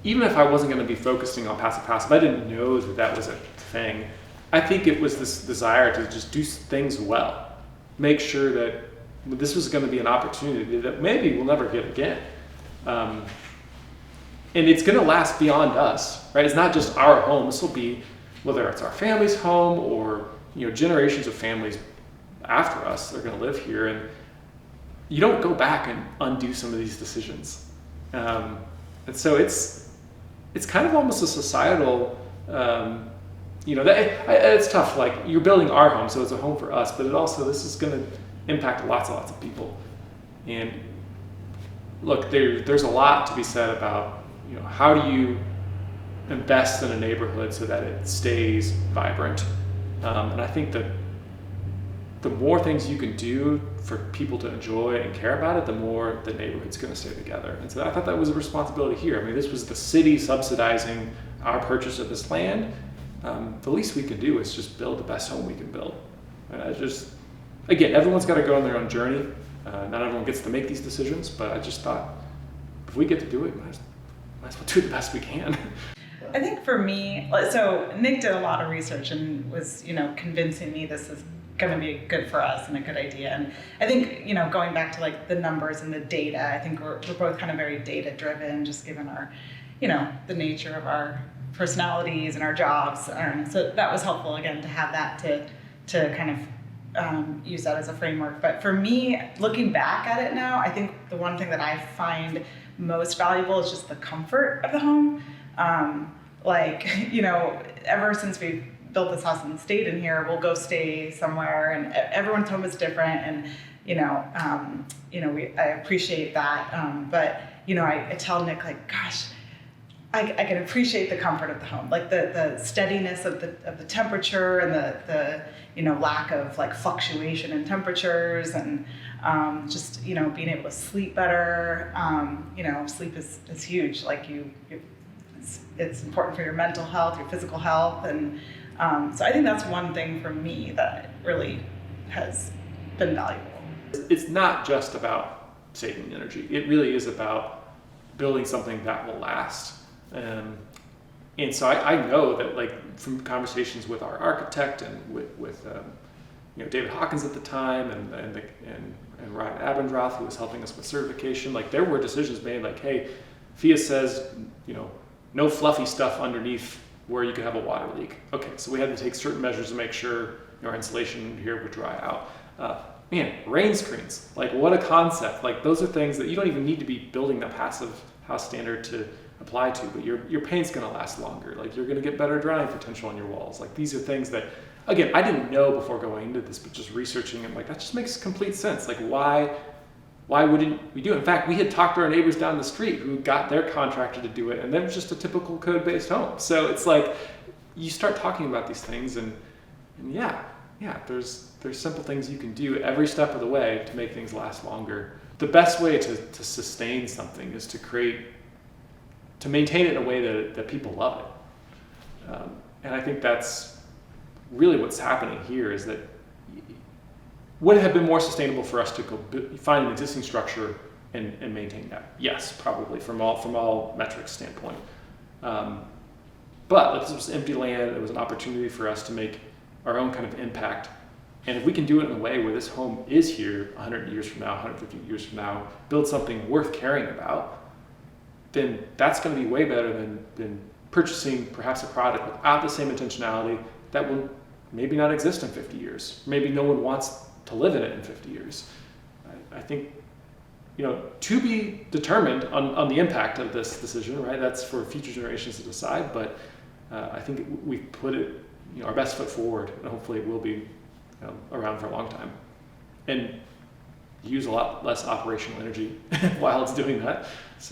even if I wasn't going to be focusing on passive, I didn't know that that was a thing. I think it was this desire to just do things well, make sure that this was going to be an opportunity that maybe we'll never get again. And it's going to last beyond us, right? It's not just our home. This will be, whether it's our family's home or generations of families after us that are going to live here. And you don't go back and undo some of these decisions. And so it's kind of almost a societal, it's tough. Like, you're building our home, so it's a home for us, but this is going to impact lots and lots of people. And look, there's a lot to be said about, how do you invest in a neighborhood so that it stays vibrant? And I think that the more things you can do for people to enjoy and care about it, the more the neighborhood's going to stay together. And so I thought that was a responsibility here. I mean, this was the city subsidizing our purchase of this land. The least we can do is just build the best home we can build. Again, everyone's got to go on their own journey. Not everyone gets to make these decisions, but I just thought, if we get to do it, might as well do the best we can. I think for me, so Nick did a lot of research and was, convincing me this is going to be good for us and a good idea. And I think, going back to like the numbers and the data, I think we're both kind of very data driven, just given our, the nature of our personalities and our jobs. So that was helpful, again, to have that to kind of use that as a framework. But for me, looking back at it now, I think the one thing that I find most valuable is just the comfort of the home. Ever since we built this house and stayed in here, we'll go stay somewhere, and everyone's home is different. And I appreciate that. But I tell Nick, like, gosh, I can appreciate the comfort of the home, like the steadiness of the temperature and the lack of like fluctuation in temperatures, and just being able to sleep better. Sleep is huge. Like it's important for your mental health, your physical health, and so I think that's one thing for me that really has been valuable. It's not just about saving energy. It really is about building something that will last. And so I know that, like, from conversations with our architect and with David Hawkins at the time and Ryan Abendroth, who was helping us with certification, like, there were decisions made like, hey, FIA says, no fluffy stuff underneath where you could have a water leak. Okay, so we had to take certain measures to make sure our insulation here would dry out. Rain screens, like, what a concept. Like, those are things that you don't even need to be building the passive house standard to apply to, but your paint's going to last longer. Like, you're going to get better drying potential on your walls. Like, these are things that, again, I didn't know before going into this, but just researching it, like, that just makes complete sense. Like, why wouldn't we do it? In fact, we had talked to our neighbors down the street who got their contractor to do it, and that was just a typical code-based home. So it's like, you start talking about these things, and yeah, there's simple things you can do every step of the way to make things last longer. The best way to sustain something is to maintain it in a way that people love it. And I think that's really what's happening here, is that would it have been more sustainable for us to go find an existing structure and maintain that? Yes, probably, from all metrics standpoint. But this was empty land. It was an opportunity for us to make our own kind of impact. And if we can do it in a way where this home is here 100 years from now, 150 years from now, build something worth caring about, then that's going to be way better than purchasing perhaps a product without the same intentionality that will maybe not exist in 50 years. Maybe no one wants to live in it in 50 years. I think, to be determined on the impact of this decision, right? That's for future generations to decide, but I think we've put it, our best foot forward, and hopefully it will be around for a long time. And use a lot less operational energy while it's doing that.